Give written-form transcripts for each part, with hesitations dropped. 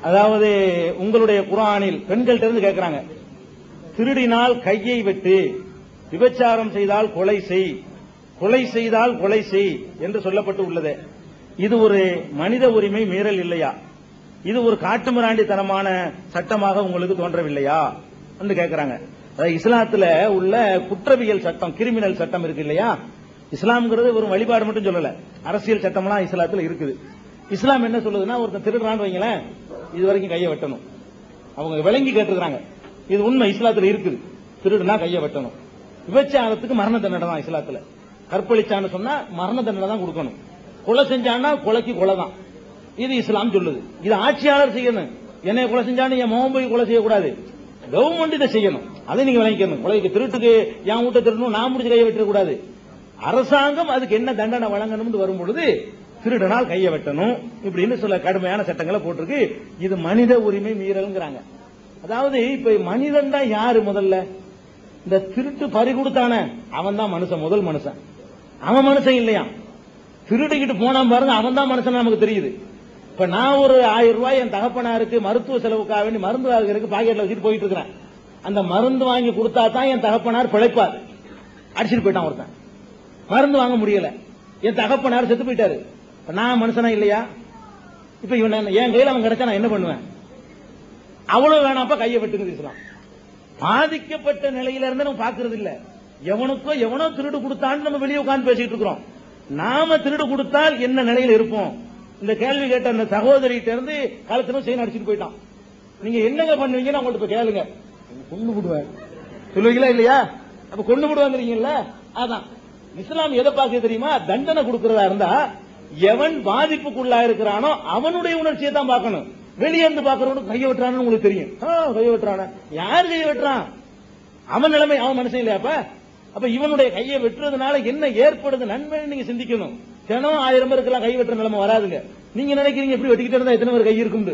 அதாவது உங்களுடைய குர்ஆனில் பெண்கள்ட்ட இருந்து கேட்கிறாங்க, திருடினால் கையை வெட்டு, விபச்சாரம் செய்தால் கொலை செய், கொலை செய்தால் கொலை செய் என்று சொல்லப்பட்டு உள்ளது. இது ஒரு மனித உரிமை மீறல் இல்லையா? இது ஒரு காட்டுமிராண்டித்தனமான சட்டமாக உங்களுக்கு தோன்றவில்லையா என்று கேட்கிறாங்க. இஸ்லாத்துல உள்ள குற்றவியல் சட்டம், கிரிமினல் சட்டம் இருக்கு இல்லையா? இஸ்லாம்ங்கிறது ஒரு வழிபாடு மட்டும் சொல்லல, அரசியல் சட்டம்லாம் இஸ்லாத்துல இருக்குது. இஸ்லாம் என்ன சொல்லுதுன்னா, ஒருத்தன் திருடுறான்னு வைங்களேன், இது வரைக்கும் கையை வெட்டணும். அவங்க விளங்கி கேட்டுக்கிறாங்க, இது உண்மை, இஸ்லாத்துல இருக்குது. திருடுனா கையை வெட்டணும். விபச்சாரத்துக்கு மரண தண்டனை தான் இஸ்லாத்துல. கற்பழிச்சான்னு சொன்னா மரண தண்டனை தான் கொடுக்கணும். கொலை செஞ்சான்னா கொலைக்கு கொலை தான். இது இஸ்லாம் சொல்லுது. இது ஆட்சியாளர் செய்யணும். என்னை கொலை செஞ்சான்னு என் மகன் போய் கொலை செய்யக்கூடாது, கவர்மெண்ட் இதை செய்யணும். அதை நீங்க விளங்கிக்கணும். கொலைக்கு திருட்டுக்கு என் வீட்டை திருடணும், நான் முடிச்சு கையை வெட்டக்கூடாது. அரசாங்கம் அதுக்கு என்ன தண்டனை வழங்கணும்னு வரும்பொழுது திருடனால் கையை வெட்டணும் இப்படின்னு சில கடுமையான சட்டங்களை போட்டிருக்கு. இது மனித உரிமை மீறல்ங்கிறாங்க. அதாவது இப்ப மனிதன் தான் யாரு? முதல்ல இந்த திருட்டு பறி கொடுத்தான அவன் தான் மனுஷன், முதல் மனுஷன். அவன் மனுஷன் இல்லையா? திருடிக்கிட்டு போனான் பாருங்க, அவன் தான் மனுஷன் நமக்கு தெரியுது. இப்ப நான் ஒரு 1000 ரூபாய் என் தகப்பனாருக்கு மருத்துவ செலவுக்காக வேண்டி மருந்து வாங்குறதுக்கு பாக்கெட்ல வச்சுட்டு போயிட்டு இருக்கிறேன். அந்த மருந்து வாங்கி கொடுத்தா தான் என் தகப்பனார் பிழைப்பார். அடிச்சுட்டு போயிட்டான் ஒருத்தன், மருந்து வாங்க முடியல, என் தகப்பனார் செத்து போயிட்டாரு. நான் மனுஷனா இல்லையா? இப்ப இவன் என் கையில அவன் கிடைச்சா நான் என்ன பண்ணுவேன்? அவ்வளவு வேணாப்பா கையை வெட்டுங்க இஸ்லாம். பாதிக்கப்பட்ட நிலையில இருந்து நம்ம பாக்குறது இல்ல. எவனுக்கோ எவனோ திருடு கொடுத்தான்னு நம்ம வெளியே உட்கார்ந்து பேசிட்டு இருக்கிறோம். நாம திருடு கொடுத்தால் என்ன நிலையில இருப்போம்? இந்த கேள்வி கேட்ட அந்த சகோதரிட்ட இருந்து காலத்திலும் செயின் அடிச்சுட்டு போயிட்டான். நீங்க என்னங்க பண்ணுவீங்கன்னு அவங்கள்ட்ட போய் கேளுங்க. கொண்டு விடுவேன் சொல்லுவீங்களா இல்லையா? அப்ப கொண்டு விடுவாங்கிறீங்கல்ல. அதான் இஸ்லாம் எதை பார்க்க தெரியுமா? தண்டனை கொடுக்கறதா இருந்தா எவன் பாதிப்புக்குள்ளா இருக்கிறானோ அவனுடைய உணர்ச்சியை தான் பார்க்கணும். வெளியே இருந்து பாக்குறவனுக்கு கையை வெட்டுறான்னு உங்களுக்கு தெரியும். கையை வெட்டுறான யார்? கையை வெட்டுறான் அவன் நிலைமை, அவன் மனுஷன் இல்லையாப்ப? அப்ப இவனுடைய கையை வெட்டுறதுனால என்ன ஏற்படுது நன்மை நீங்க சிந்திக்கணும். தினம் 1000 பேருக்கெல்லாம் கை வெட்டுற நிலைமை வராதுங்க. நீங்க நினைக்கிறீங்க எப்படி வெட்டிக்கிட்டு இருந்தா எத்தனை பேர் கை இருக்கும்?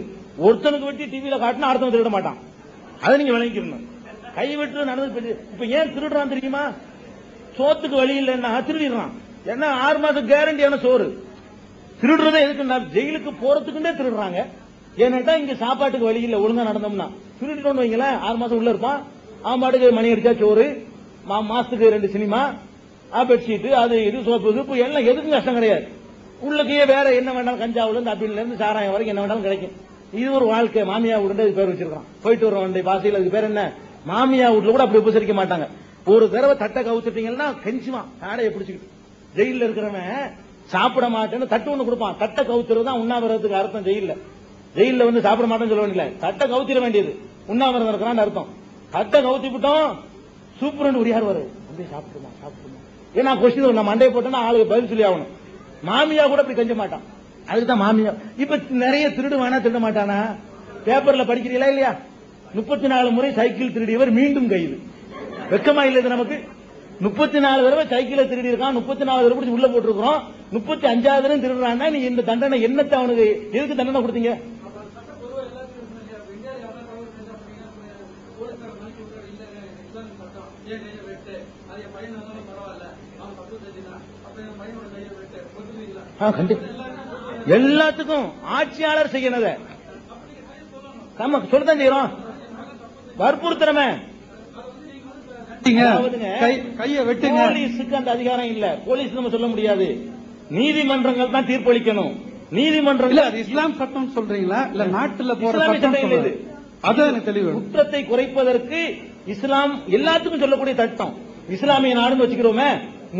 ஒருத்தனுக்கு வெட்டி டிவியில காட்டினா அடுத்தவன் திருட மாட்டான். அதை நீங்க விளங்கிக்கணும். கை வெட்டுறது நடந்து. இப்ப ஏன் திருடுறான் தெரியுமா? சோத்துக்கு வழி இல்லைன்னா திருடிடுறான். ஏன்னா 6 மாசம் கேரண்டியான சோறு. திருடுறதே எதுக்குன்னா ஜெயிலுக்கு போறதுக்குண்டே திருடுறாங்க. ஏன்னாட்டா இங்க சாப்பாட்டுக்கு வழி இல்ல, ஒழுங்கா நடந்தோம்னா திருடிட்டோம்னு வைங்களேன், 6 மாசம் உள்ள இருப்பான். அவன் பாட்டுக்கு மணி அடிச்சா சோறு, மாசத்துக்கு 2 சினிமா, பெட்ஷீட், அது இது, சோப்பு எல்லாம் எதுக்கும் கஷ்டம் கிடையாது. உள்ளுக்கே வேற என்ன வேண்டாலும் கஞ்சாவுல இருந்து அப்பில இருந்து சாராயம் வரைக்கும் என்ன வேண்டாலும் கிடைக்கும். இது ஒரு வாழ்க்கை. மாமியா வீடு பேர் வச்சிருக்கான். போயிட்டு வர பாசையில் அதுக்கு பேர் என்ன? மாமியா வீட்டுல கூட அப்படி உபசரிக்க மாட்டாங்க. ஒரு தடவை தட்டை கவுத்துட்டீங்கன்னா கெஞ்சுவான், தாடையை பிடிச்சிக்கிட்டு. ஜெயில இருக்கிறவன் சாப்பிட மாட்டேன்னு தட்டு ஒண்ணு கொடுப்பான். தட்டை கவுத்துறது தான் உண்ணாவிரதத்துக்கு அர்த்தம். ஜெயில வந்து சாப்பிட மாட்டேன்னு சொல்ல வேண்டியல, தட்டை கவுத்திட வேண்டியது உண்ணாவிரதம் இருக்கிறான்னு அர்த்தம். தட்டை கவுத்தி விட்டோம், சூப்பர் ஒரு யார் வரும், அப்படியே சாப்பிடுமா. ஏன்னா கொஸ்டின் நம்ம மண்டையை போட்டோம்னா ஆளுக்கு பதில் சொல்லி ஆகணும். மாமியா கூட அப்படி கஞ்ச மாட்டான். அதுக்குதான் மாமியா. இப்ப நிறைய திருடுவானா திருட மாட்டானா? பேப்பர்ல படிக்கிறீங்களா இல்லையா? 34 முறை சைக்கிள் திருடியவர் மீண்டும் கைது. வெக்கமா இல்லது நமக்கு? 34 தடவை சைக்கிளை திருடி இருக்கான், 34 தடவை உள்ள போட்டிருக்கிறோம். 35வது தடவை திருடுறான்னா நீ இந்த தண்டனை என்னத்தை அவனுக்கு எதுக்கு தண்டனை கொடுத்தீங்க? எல்லாத்துக்கும் ஆட்சியாளர் செய்யணும். நம்ம சொல்லத்தான் செய்யறோம், வற்புறுத்துறமே. கையை வெட்டுங்க. போலீஸுக்கு அந்த அதிகாரம் இல்ல. போலீஸ் நம்ம சொல்ல முடியாது. நீதிமன்றங்கள் தான் தீர்ப்பளிக்கணும். நீதிமன்றங்கள் அது இஸ்லாம் சட்டம் சொல்றீங்களா இல்ல நாட்டுல போற சட்டம் இல்ல? அதான் தெளிவு. குற்றத்தை குறைப்பதற்கு இஸ்லாம் எல்லாத்துக்கும் சொல்லக்கூடிய சட்டம். இஸ்லாமிய நாடுன்னு வச்சுக்கிறோமே,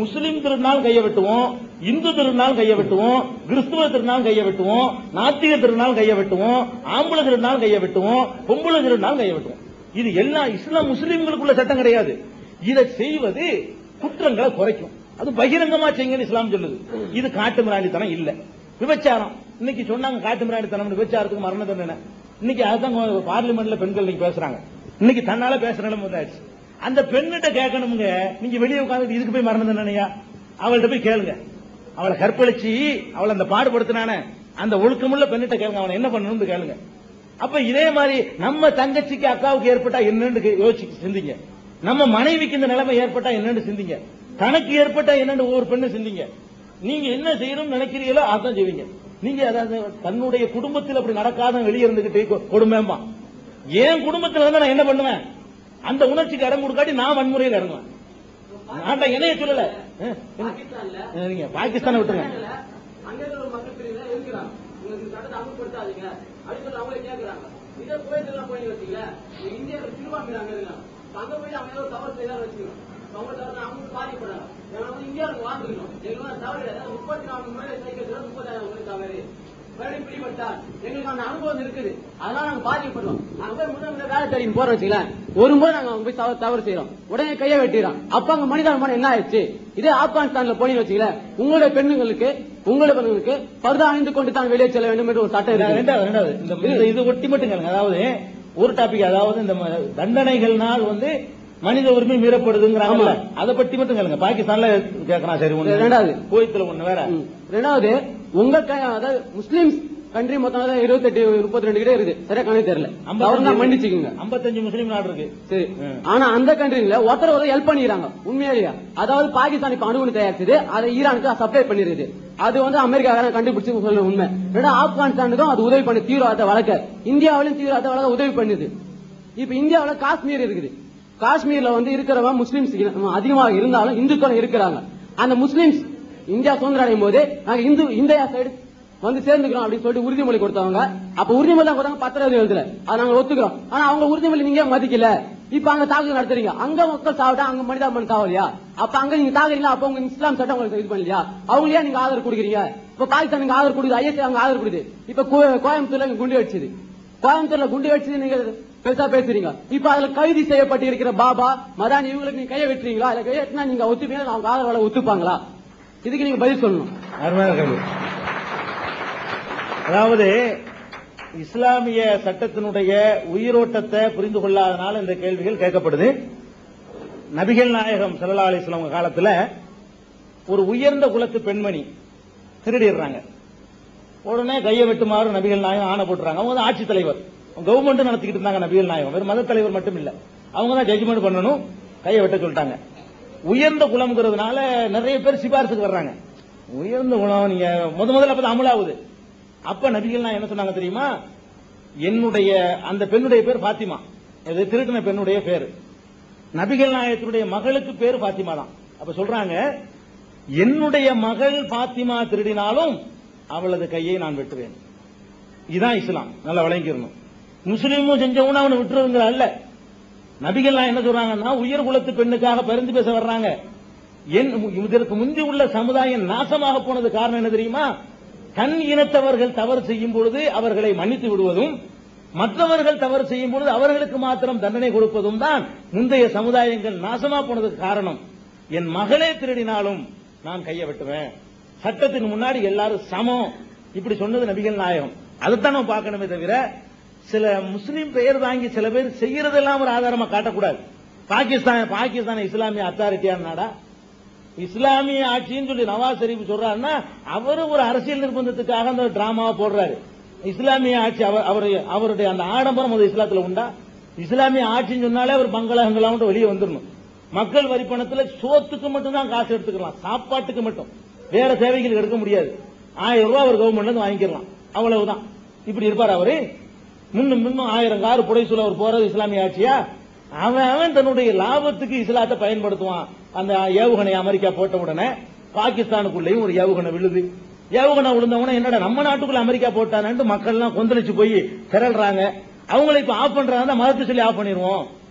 முஸ்லிம் திருநாள் கையை வெட்டுவோம், இந்து திருநாள் கையை வெட்டுவோம், கிறிஸ்துவ திருநாள் கையை வெட்டுவோம், நாத்திக திருநாள் கையை வெட்டுவோம், ஆம்பளை திருநாள் கையை வெட்டுவோம், பொம்பளை திருநாள் கையை வெட்டுவோம். இது எல்லாம் இஸ்லாம் முஸ்லிம்களுக்குள்ள சட்டம் கிடையாது. இதை செய்வது குற்றங்களை குறைக்கும். அது பகிரங்கமா செய்யுங்க இஸ்லாம் சொல்லுது. இது காட்டு மிராண்டித்தனம் இல்ல. விபச்சாரம் இன்னைக்கு சொன்னாங்க, காட்டு மிராண்டித்தனம் விபச்சாரத்துக்கு மரண தண்டனை. இன்னைக்கு அதுதான் பார்லிமெண்ட்ல பெண்கள் இன்னைக்கு பேசுறாங்க. இன்னைக்கு தன்னால பேசுற நிலைமை வந்தாச்சு. அந்த பெண்ணிட்ட கேட்கணுங்க, நீங்க வெளியே உட்கார்ந்து இதுக்கு போய் மரண தண்டனையா? அவள்கிட்ட போய் கேளுங்க. அவளை கற்பழிச்சு அவளை அந்த பாடுபடுத்தினான அந்த ஒழுக்கமுள்ள பெண்ணிட்ட கேளுங்க, அவனை என்ன பண்ணணும்னு கேளுங்க. அப்ப இதே மாதிரி நம்ம தங்கச்சிக்கு அக்காவுக்கு ஏற்பட்டா என்னன்னு யோசிச்சு சிந்திங்க. நம்ம மனைவிக்கு இந்த நிலைமை ஏற்பட்டா என்னன்னு சிந்திங்க. தனக்கு ஏற்பட்டா என்னன்னு ஒவ்வொரு பெண்ணு சிந்திங்க. நீங்க என்ன செய்யணும்னு நினைக்கிறீங்களோ அதான் செய்வீங்க. நீங்க அதாவது தன்னுடைய குடும்பத்தில் அப்படி நடக்காத வெளியே இருந்துகிட்டு கொடுமைம்பா. என் குடும்பத்தில் இருந்தா நான் என்ன பண்ணுவேன்? அந்த உணர்ச்சிக்கு இடம் கொடுக்காட்டி நான் வன்முறையில் இறங்குவேன். நான் என்னைய சொல்லல. நீங்க பாகிஸ்தானை விட்டுருங்க. இதே கோயிலுக்கு போய் வச்சுக்கல, இந்தியாவில் சிறுபான்மையினர் அங்க போய் அவங்க ஏதோ தவறு செய்தாலும் வச்சுக்கணும். அவங்க தவிர அவங்க பாதிப்படுறாங்க. இந்தியாவுக்கு வாழ்ந்துக்கணும். எங்களுக்கு தவறு 34 முறை சைக்கிள் 30,000 தவறு பிடிபட்டால் எங்களுக்கு அந்த அனுபவம் இருக்குது. அதனால நாங்க பாதிக்கப்படுறோம். அங்க போய் முதல்ல வேலை தேடின்னு போற வச்சுக்கல, ஒரு முறை நாங்க அவங்க போய் தவறு செய்யறோம், உடனே கையை வெட்டிடுறோம். அப்ப அங்க மனிதாபிமானம் என்ன ஆயிடுச்சு? இதே ஆப்கானிஸ்தான்ல போய் வச்சுக்கல, உங்களுடைய பெண்ணுங்களுக்கு பர்தா அணிந்து கொண்டு தான் வெளியே செல்ல வேண்டும் என்று ஒரு சட்டம் இருக்கு. ரெண்டாவது இது ஒட்டி மட்டும் கேளுங்க. அதாவது ஒரு டாபிக், அதாவது இந்த தண்டனைகள்னால் மனித உரிமை மீறப்படுதுங்கிறாங்கல்ல, அதை பற்றி மட்டும் கேளுங்க. பாகிஸ்தான்ல கேட்கலாம். சரி, ஒண்ணு. ரெண்டாவது கோயத்துல ஒண்ணு வேற. ரெண்டாவது உங்க அதாவது முஸ்லிம்ஸ் கண்ட்ரி மொத்தம் 28-32 கிட்ட இருக்கு. சரியா கணக்கு தெரியல. மன்னிச்சுக்கோங்க. 55 முஸ்லீம் நாடு இருக்கு. சரி. ஆனா அந்த கண்ட்ரில ஒருத்தர் ஹெல்ப் பண்ணிடுறாங்க. உண்மையிலேயே அதாவது பாகிஸ்தான் இப்ப அணுகுண்டு தயாரிச்சது அதை ஈரானுக்கு சப்ளை பண்ணிருது. அது அமெரிக்கா கண்டுபிடிச்சு சொல்ல உண்மை. ஆப்கானிஸ்தானுக்கும் அது உதவி பண்ணி தீவிரவாதத்தை வளர்க்க, இந்தியாவிலும் தீவிரவாதத்தை வளர்க்க உதவி பண்ணுது. இப்ப இந்தியாவில காஷ்மீர் இருக்குது. காஷ்மீர்ல இருக்கிறவங்க முஸ்லிம்ஸ் அதிகமாக இருந்தாலும் இந்துக்கள் இருக்கிறாங்க. அந்த முஸ்லிம்ஸ் இந்தியா சுதந்திரம் அடையும் போது நாங்க இந்தியா சைடு சேர்ந்துக்கிறோம் அப்படின்னு சொல்லிட்டு உறுதிமொழி கொடுத்தவங்க. அப்ப உறுதிமொழி தான் கொடுத்தாங்க, பத்திரம் எழுதுல. அதை நாங்க ஒத்துக்கிறோம். ஆனா அவங்க உறுதிமொழி நீங்க மதிக்கல. இப்ப அங்க தாக்குதல் நடத்துறீங்க. அங்க மக்கள் சாவிட்டா அங்க மனிதாபிமானம் சாவலையா? அப்ப அங்க நீங்க தாக்குறீங்களா? அப்ப உங்க இஸ்லாம் சட்டம் உங்களுக்கு இது பண்ணலையா? அவங்களே நீங்க ஆதரவு கொடுக்குறீங்க. இப்ப பாகிஸ்தான் நீங்க ஆதரவு கொடுக்குது, ஐஎஸ் அங்க ஆதரவு கொடுக்குது. இப்ப கோயம்புத்தூர்ல குண்டு வச்சுது. கோயம்புத்தூர்ல குண்டு வச்சு நீங்க பெருசா பேசுறீங்க. இப்ப அதுல கைது செய்யப்பட்டு இருக்கிற பாபா மதானி இவங்களுக்கு நீங்க கையை வெட்டுறீங்களா? இல்ல கையை வெட்டினா நீங்க ஒத்துப்பீங்க, அவங்க ஆதரவாளர் ஒத்துப்பாங்களா? இதுக்கு நீங்க பதில் சொல்லணும். அதாவது இஸ்லாமிய சட்டத்தினுடைய உயிரோட்டத்தை புரிந்து கொள்ளாதனால இந்த கேள்விகள் கேட்கப்படுது. நபிகள் நாயகம் ஸல்லல்லாஹு அலைஹி வஸல்லம் காலத்துல ஒரு உயர்ந்த குலத்து பெண்மணி திருடிடுறாங்க. உடனே கையை வெட்டுமாறு நபிகள் நாயகம் ஆணை போட்டுறாங்க. அவங்க ஆட்சி தலைவர், கவர்மெண்ட் நடத்திக்கிட்டு இருந்தாங்க. நபிகள் நாயகம் வேறு மத தலைவர் மட்டும் இல்ல, அவங்க தான் ஜட்ஜ்மெண்ட் பண்ணணும். கையை வெட்ட சொல்லிட்டாங்க. உயர்ந்த குலம்ங்கிறதுனால நிறைய பேர் சிபாரிசுக்கு வர்றாங்க. உயர்ந்த குலம் நீங்க முதல்ல அப்பதான் அமலாகுது. அப்ப நபிகள் நாயகம் என்ன சொன்னாங்க தெரியுமா? என்னுடைய அந்த பெண்ணுடைய பேர் பாத்திமா, திருட்டின பெண்ணுடைய பேரு. நபிகள் நாயகத்தினுடைய மகளுக்கு பேரு பாத்திமா தான். அப்ப சொல்றாங்க, என்னுடைய மகள் பாத்திமா திருடினாலும் அவளது கையை நான் வெட்டுவேன். இதுதான் இஸ்லாம். நல்லா விளங்கிடணும். முஸ்லீமும் செஞ்சவன அவனை விட்டுருங்கிற அல்ல. நபிகள் என்ன சொல்றாங்கன்னா, உயர் குலத்து பெண்ணுக்காக பரிந்து பேச வர்றாங்க. இதற்கு முந்தி உள்ள சமுதாயம் நாசமாக போனது காரணம் என்ன தெரியுமா? தன் இனத்தவர்கள் தவறு செய்யும் பொழுது அவர்களை மன்னித்து விடுவதும், மற்றவர்கள் தவறு செய்யும் பொழுது அவர்களுக்கு மாத்திரம் தண்டனை கொடுப்பதும் தான் முந்தைய சமுதாயங்கள் நாசமா போனதுக்கு காரணம். என் மகளே திருடினாலும் நான் கையை வெட்டுவேன், சட்டத்தின் முன்னாடி எல்லாரும் சமம், இப்படி சொன்னது நபிகள் நாயகம். அதைத்தான் நம்ம பார்க்கணுமே தவிர, சில முஸ்லீம் பெயர் வாங்கி சில பேர் செய்யறதெல்லாம் ஒரு ஆதாரமா காட்டக்கூடாது. பாகிஸ்தான் இஸ்லாமிய அத்தாரிட்டியான நாடா? இஸ்லாமிய ஆட்சின்னு சொல்லி நவாஸ் ஷெரீப் சொல்றாருன்னா அவரு ஒரு அரசியல் நிர்பந்தத்துக்காக அந்த டிராமாவை போடுறாரு. இஸ்லாமிய ஆட்சி அவருடைய அந்த ஆடம்பரம் அது இஸ்லாத்துல உண்டா? இஸ்லாமிய ஆட்சின்னு சொன்னாலே அவர் பங்களாங்கலாம் வெளியே வந்துடணும். மக்கள் வரி பணத்துல சோத்துக்கு மட்டும் தான் காசு எடுத்துக்கலாம், சாப்பாட்டுக்கு மட்டும், வேற சேவைகள் எடுக்க முடியாது. 1000 ரூபாய் அவர் கவர்மெண்ட்ல இருந்து வாங்கிக்கலாம், அவ்வளவுதான். இப்படி இருப்பார் அவரு. முன்னும் 1000 கார் புடைசூழ அவர் போறது இஸ்லாமிய ஆட்சியா? அவன் தன்னுடைய லாபத்துக்கு இஸ்லாத்தை பயன்படுத்துவான். அந்த ஏவுகணை அமெரிக்கா போட்ட உடனே பாகிஸ்தானுக்குள்ளேயும் ஒரு ஏவுகணை விழுது. ஏவுகணை விழுந்தவன என்னடா நம்ம நாட்டுக்குள்ள அமெரிக்கா போட்டானு மக்கள் எல்லாம் கொந்தளிச்சு போய் திரள்றாங்க. அவங்களை இப்ப ஆஃப் பண்றாங்க, மதத்தை சொல்லி ஆஃப் பண்ணிடுவோம்.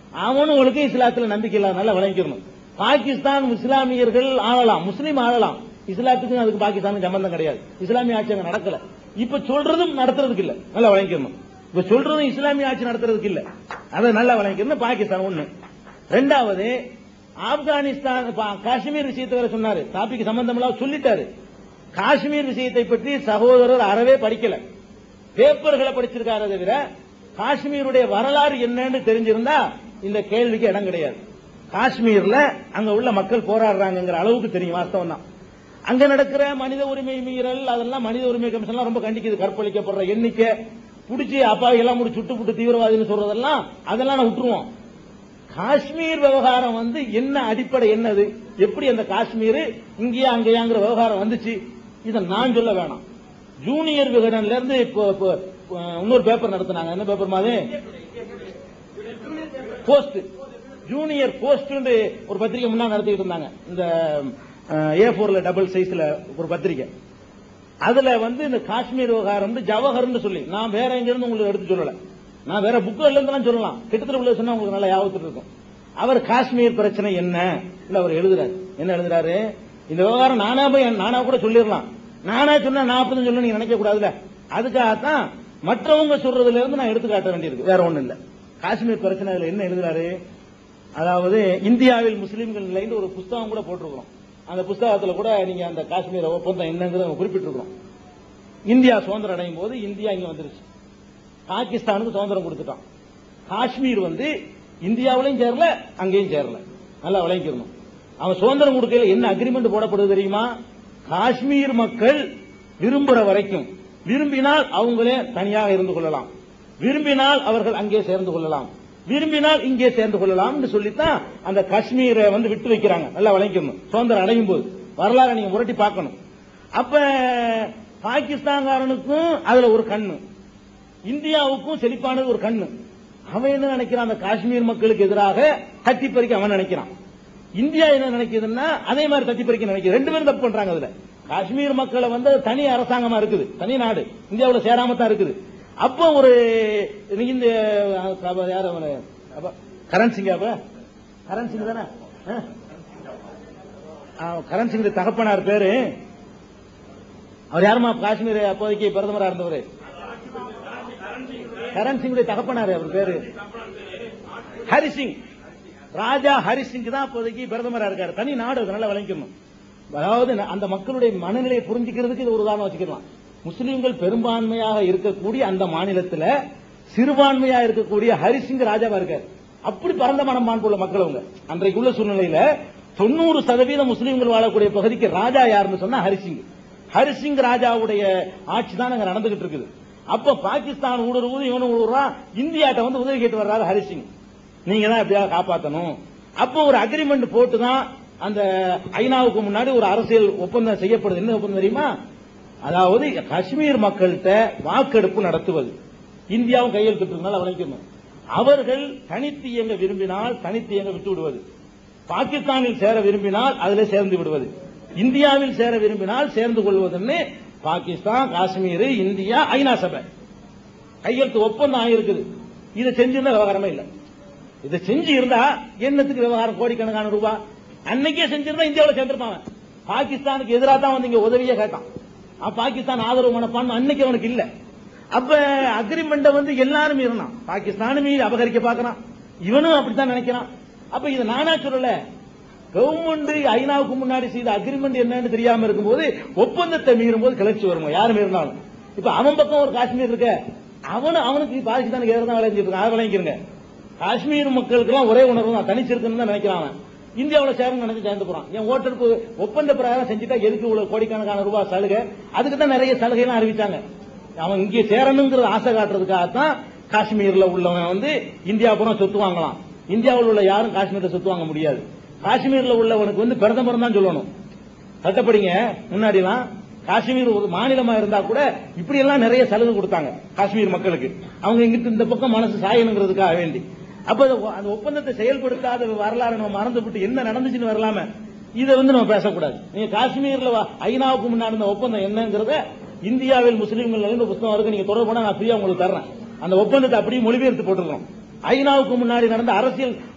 அவனுங்களுக்கு இஸ்லாத்துல நம்பிக்கை இல்லாதனால விளங்கிக்கணும். பாகிஸ்தான் இஸ்லாமியர்கள் ஆளலாம், முஸ்லீம் ஆளலாம், இஸ்லாத்துக்கு அதுக்கு பாகிஸ்தானுக்கு சம்பந்தம் கிடையாது. இஸ்லாமிய ஆட்சி அங்க நடக்கல. இப்ப சொல்றதும் நடத்துறதுக்கு இல்ல, நல்லா விளங்கிக்கணும். இப்ப சொல்றதும் இஸ்லாமிய ஆட்சி நடத்துறதுக்கு இல்ல, அதை நல்லா விளங்கிக்கணும். பாகிஸ்தான் ஒண்ணு. ரெண்டாவது, ஆப்கானிஸ்தான் காஷ்மீர் விஷயத்தை வேற சொன்னாரு. டாபிக் சம்பந்தம் இல்லாம சொல்லிட்டாரு. காஷ்மீர் விஷயத்தை பற்றி சகோதரர் அறவே படிக்கல, பேப்பர்களை படிச்சிருக்காரு தவிர காஷ்மீருடைய வரலாறு என்னன்னு தெரிஞ்சிருந்தா இந்த கேள்விக்கு இடம் கிடையாது. காஷ்மீர்ல அங்க உள்ள மக்கள் போராடுறாங்கிற அளவுக்கு தெரியும், வாஸ்தவம் தான். அங்க நடக்கிற மனித உரிமை மீறல், அதெல்லாம் மனித உரிமை கமிஷன் ரொம்ப கண்டிக்குது. கற்பழிக்கப்படுற எண்ணிக்கை, புடிச்சு அப்பாவி எல்லாம் முடி சுட்டு புட்டு தீவிரவாதின்னு சொல்றதெல்லாம் அதெல்லாம் நான் விட்டுருவோம். காஷ்மீர் விவகாரம் என்ன அடிப்படை, என்னது, எப்படி அந்த காஷ்மீர் இங்கேயா அங்கேயாங்கிற விவகாரம் வந்துச்சு, இதை நான் சொல்ல வேணாம். ஜூனியர் விகடன்ல இருந்து இப்போ இன்னொரு பேப்பர் நடத்தினாங்க. என்ன பேப்பர் மாதிரி? போஸ்ட். ஜூனியர் போஸ்ட் ஒரு பத்திரிகை முன்னா நடத்திட்டு இருந்தாங்க. இந்த A4 டபுள் சைஸ்ல ஒரு பத்திரிகை. அதுல இந்த காஷ்மீர் விவகாரம் ஜவஹர்னு சொல்லி, நான் வேற எங்க இருந்து உங்களுக்கு எடுத்து சொல்லல, நான் வேற புக்குல இருந்து சொல்லலாம், கிட்டத்தட்ட உள்ள சொன்னா உங்களுக்கு நல்லா ஞாபகத்தில் இருக்கும். அவர் காஷ்மீர் பிரச்சனை என்ன அவர் எழுதுறாரு. என்ன எழுதுறாரு? இந்த விவகாரம் நானா கூட சொல்லிடலாம், நானா சொன்னா நான் அப்படி சொல்ல நீங்க நினைக்க கூடாதுல, அதுக்காகத்தான் மற்றவங்க சொல்றதுல இருந்து நான் எடுத்து காட்ட வேண்டியிருக்கு, வேற ஒண்ணு இல்ல. காஷ்மீர் பிரச்சனை என்ன எழுதுறாரு? அதாவது இந்தியாவில் முஸ்லீம்கள் நிலைன்னு ஒரு புத்தகம் கூட போட்டிருக்கிறோம். அந்த புத்தகத்துல கூட நீங்க அந்த காஷ்மீர் ஒப்பந்தம் என்னங்கிறத குறிப்பிட்டிருக்கிறோம். இந்தியா சுதந்திரம் அடையும் போது இந்தியா இங்க வந்துருச்சு, பாகிஸ்தானுக்கு சுதந்திரம் கொடுத்துட்டான். காஷ்மீர் இந்தியாவிலையும் சேரல, அங்கேயும் சேரல. நல்லா விளங்கிக்கணும். அவன் சுதந்திரம் கொடுக்கல என்ன அக்ரிமெண்ட் போடப்படுது தெரியுமா? காஷ்மீர் மக்கள் விரும்புற வரைக்கும், விரும்பினால் அவங்களே தனியாக இருந்து கொள்ளலாம், விரும்பினால் அவர்கள் அங்கே சேர்ந்து கொள்ளலாம், விரும்பினால் இங்கே சேர்ந்து கொள்ளலாம் சொல்லித்தான் அந்த காஷ்மீரை விட்டு வைக்கிறாங்க. நல்லா விளங்கிக்கணும். சுதந்திரம் அடையும் போது வரலாறு நீங்க முரட்டி பார்க்கணும். அப்ப பாகிஸ்தான்காரனுக்கும் அதுல ஒரு கண்ணு, இந்தியாவுக்கும் செழிப்பானது ஒரு கண்ணு. அவன் என்ன நினைக்கிறான்? அந்த காஷ்மீர் மக்களுக்கு எதிராக தட்டி பறிக்க அவன் நினைக்கிறான். இந்தியா என்ன நினைக்குதுன்னா அதே மாதிரி தட்டி பறிக்க நினைக்குது. ரெண்டு பேரும் தப்பு பண்றாங்க. அதுல காஷ்மீர் மக்களை தனி அரசாங்கமா இருக்குது, தனி நாடு இந்தியாவில் சேராமத்தான் இருக்குது. அப்ப ஒரு இந்த யார் கரண் சிங், கரண் சிங் தானே, கரண் சிங் தகப்பனார் பேரு, அவர் யாருமா காஷ்மீர் அப்போதைக்கு பிரதமரா இருந்தவர்? கரண் சிங் தகப்பனார், அவர் பேரு ஹரிசிங், ராஜா ஹரிசிங் தான் அப்போதைக்கு பிரதமரா இருக்காரு. தனி நாடு, அதனால விளங்கணும். அதாவது அந்த மக்களுடைய மனநிலையை புரிஞ்சுக்கிறதுக்கு இது ஒரு உதாரணம் வச்சுக்கலாம். முஸ்லீம்கள் பெரும்பான்மையாக இருக்கக்கூடிய அந்த மாநிலத்தில் சிறுபான்மையா இருக்கக்கூடிய ஹரிசிங் ராஜாவா இருக்காரு. அப்படி பரந்த மனப்பான்பு உள்ள மக்கள் அவங்க. அன்றைக்குள்ள சூழ்நிலையில 90% முஸ்லீம்கள் வாழக்கூடிய பகுதிக்கு ராஜா யாருன்னு சொன்னா ஹரிசிங். ஹரிசிங் ராஜாவுடைய ஆட்சி தான் அங்க நடந்துகிட்டு இருக்குது. அப்ப பாகிஸ்தான் ஊடுருவது, இவனு ஊடுருவா, இந்தியாட்ட உதவி கேட்டு வர்றாரு ஹரிசிங், நீங்க தான் எப்படியாவது காப்பாற்றணும். அப்போ ஒரு அக்ரிமெண்ட் போட்டு தான் அந்த ஐநாவுக்கு முன்னாடி ஒரு அரசியல் ஒப்பந்தம் செய்யப்படுது. என்ன ஒப்பந்தம் தெரியுமா? அதாவது காஷ்மீர் மக்கள்கிட்ட வாக்கெடுப்பு நடத்துவது. இந்தியாவும் கையெழுத்திட்டு வளைக்கணும். அவர்கள் தனித்து இயங்க விரும்பினால் தனித்து இயங்க விட்டு விடுவது, பாகிஸ்தானில் சேர விரும்பினால் அதில் சேர்ந்து விடுவது, இந்தியாவில் சேர விரும்பினால் சேர்ந்து கொள்வதுன்னு பாகிஸ்தான், காஷ்மீர், இந்தியா, ஐநா சபை கையெழுத்து ஒப்பந்தம் ஆகிருக்குது. இதை செஞ்சிருந்தா விவகாரமே இல்லை. இதை செஞ்சு இருந்தா என்னத்துக்கு விவகாரம்? கோடிக்கணக்கான ரூபாய் அன்னைக்கே செஞ்சிருந்தா இந்தியாவில் சேர்ந்திருப்பாங்க. பாகிஸ்தானுக்கு எதிராக தான் இங்க உதவியே கேட்டான். பாகிஸ்தான் ஆதரவு மனப்பான்மை அன்னைக்கு அவனுக்கு இல்ல. அப்ப அக்ரிமெண்ட் எல்லாரும் இருந்தான். பாகிஸ்தானும் அபகரிக்க பாக்குறான், இவனும் அப்படித்தான் நினைக்கிறான். அப்ப இதை நானா சொல்லல, கவர்மெண்ட் ஐநாவுக்கு முன்னாடி செய்த அக்ரிமெண்ட் என்னன்னு தெரியாம இருக்கும்போது ஒப்பந்தத்தை மீறும் போது கிளர்ச்சி வரும், யாரும் இருந்தாலும். இப்ப அவன் பக்கம் ஒரு காஷ்மீர் இருக்க, அவனுக்கு பாகிஸ்தானுக்கு எதிராக விளைஞ்சிட்டு இருக்கான். அதை விளைஞ்சிருங்க. காஷ்மீர் மக்களுக்கு எல்லாம் ஒரே உணர்வு தான், தனிச்சிருக்குன்னு தான் நினைக்கிறான். இந்தியாவில் சேரணும் நினைச்சு சேர்ந்து போறான். என் ஓட்டெடுப்பு ஒப்பந்த பிரகாரம் செஞ்சுட்டா எதுக்கு இவ்வளவு கோடிக்கணக்கான ரூபாய் சலுகை? அதுக்கு தான் நிறைய சலுகைலாம் அறிவிச்சாங்க. அவன் இங்கே சேரணுங்கிறது ஆசை காட்டுறதுக்காகத்தான் காஷ்மீர்ல உள்ளவன் இந்தியா பூரா சொத்து வாங்கலாம். இந்தியாவில் உள்ள யாரும் காஷ்மீர்ல சொத்து வாங்க முடியாது. காஷ்மீர்ல உள்ளவனுக்கு பிரதமர் தான் சொல்லணும். சட்டப்படிங்க முன்னாடிலாம் காஷ்மீர் ஒரு மாநிலமா இருந்தா கூட இப்படி எல்லாம் நிறைய சலுகை கொடுத்தாங்க காஷ்மீர் மக்களுக்கு. அவங்க இங்கிட்டு இந்த பக்கம் மனசு சாயணுங்கிறதுக்காக வேண்டி. அப்ப அந்த ஒப்பந்தத்தை செயல்படுத்தாத வரலாறு நம்ம மறந்துவிட்டு என்ன நடந்துச்சுன்னு வரலாம, இதை நம்ம பேசக்கூடாது. நீங்க காஷ்மீர்ல ஐநாவுக்கு முன்னாடி இந்த ஒப்பந்தம் என்னங்கிறத இந்தியாவில் முஸ்லீம்கள் புத்தகம் இருக்கு, நீங்க தொடர்பு பண்ணா நான் ஃப்ரீயா உங்களுக்கு தர்றேன். அந்த ஒப்பந்தத்தை அப்படியே மொழிபெயர்த்து போட்டுருக்கோம். ஐநாவுக்கு முன்னாடி நடந்த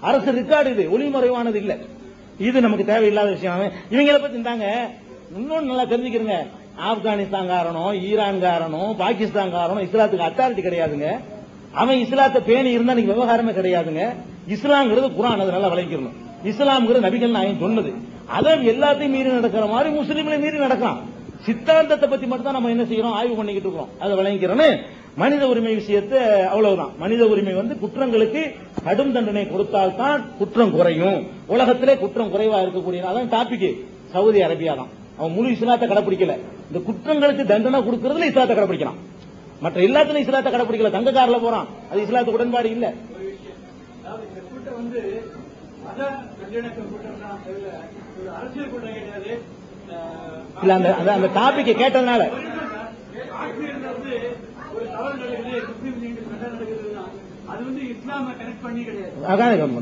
அரசு ரெக்கார்டு, இது ஒளிமறைவானது இல்ல. இது நமக்கு தேவையில்லாத விஷயம். இவங்களை பத்தி இருந்தாங்க. இன்னொன்னு நல்லா தெரிஞ்சுக்கிறங்க, ஆப்கானிஸ்தான் காரணம், ஈரான் காரணம், பாகிஸ்தான் காரணம் இஸ்லாத்துக்கு அத்தாரிட்டி கிடையாதுங்க. அவன் இஸ்லாத்தை பேணி இருந்தா நீங்க விவகாரமே கிடையாதுங்க. இஸ்லாம்ங்கிறது குர்ஆன், அது நல்லா விளங்கிக்கணும். இஸ்லாம்ங்கிறது நபிகள் நாயகம் சொன்னது. அதை எல்லாத்தையும் மீறி நடக்கிற மாதிரி முஸ்லீம்களை மீறி நடக்கலாம். சித்தாந்தத்தை பத்தி மட்டும் தான் நம்ம என்ன செய்யறோம், ஆய்வு பண்ணிக்கிட்டு இருக்கோம். அதை விளங்கிக்கிறோன்னு மனித உரிமை விஷயத்தை அவ்வளவுதான். மனித உரிமை குற்றங்களுக்கு கடும் தண்டனை கொடுத்தால்தான் குற்றம் குறையும். உலகத்திலே குற்றம் குறைவா இருக்கக்கூடிய அதான் டாபிக். சவுதி அரேபியா தான். அவன் முழு இஸ்லாத்தை கடைபிடிக்கல. இந்த குற்றங்களுக்கு தண்டனை கொடுக்கறதுல இஸ்லாத்தை கடைபிடிக்கிறான். மற்ற எல்லாத்திலும் இஸ்லாத்தை கடைபிடிக்கல. தங்க கார்ல போறான், அது இஸ்லாத்துக்கு உடன்பாடு இல்ல. இல்ல அந்த டாபிக் கேட்டதுனால காஷ்மீர்ல ஒரு தவறு நடக்குது, முஸ்லீம் லீக் சண்டை நடக்குதுன்னா அது இஸ்லாம கனெக்ட் பண்ணி கிடையாது.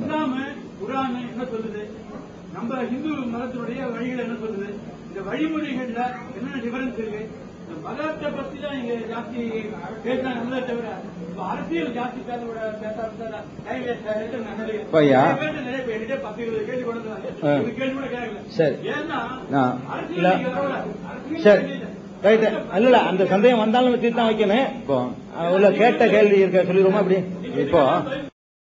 இஸ்லாம குர்ஆன் என்ன சொல்லுது, நம்ம இந்து மதத்தினுடைய வழிகள் என்ன சொல்லுது, இந்த வழிமுறைகள்ல என்ன டிஃபரன்ஸ் இருக்கு. இந்த மதத்தை பத்தி தான் இங்க ஜாஸ்தி பேசுறாங்க தவிர அரசியல் ஜாஸ்தி பேசாத டைம் வேஸ்ட் ஆகிட்டு நிறைய பேர் 10-20 கேள்வி கொண்டு வந்தாங்க. ஒரு கேள்வி கூட கேட்கல. ஏன்னா அரசியல் ரைட். இல்ல அந்த சந்தேகம் வந்தாலும் தீர்த்தான் வைக்கணும். இப்போ உள்ள கேட்ட கேள்வி இருக்க சொல்லிடுவோமா? அப்படி இப்போ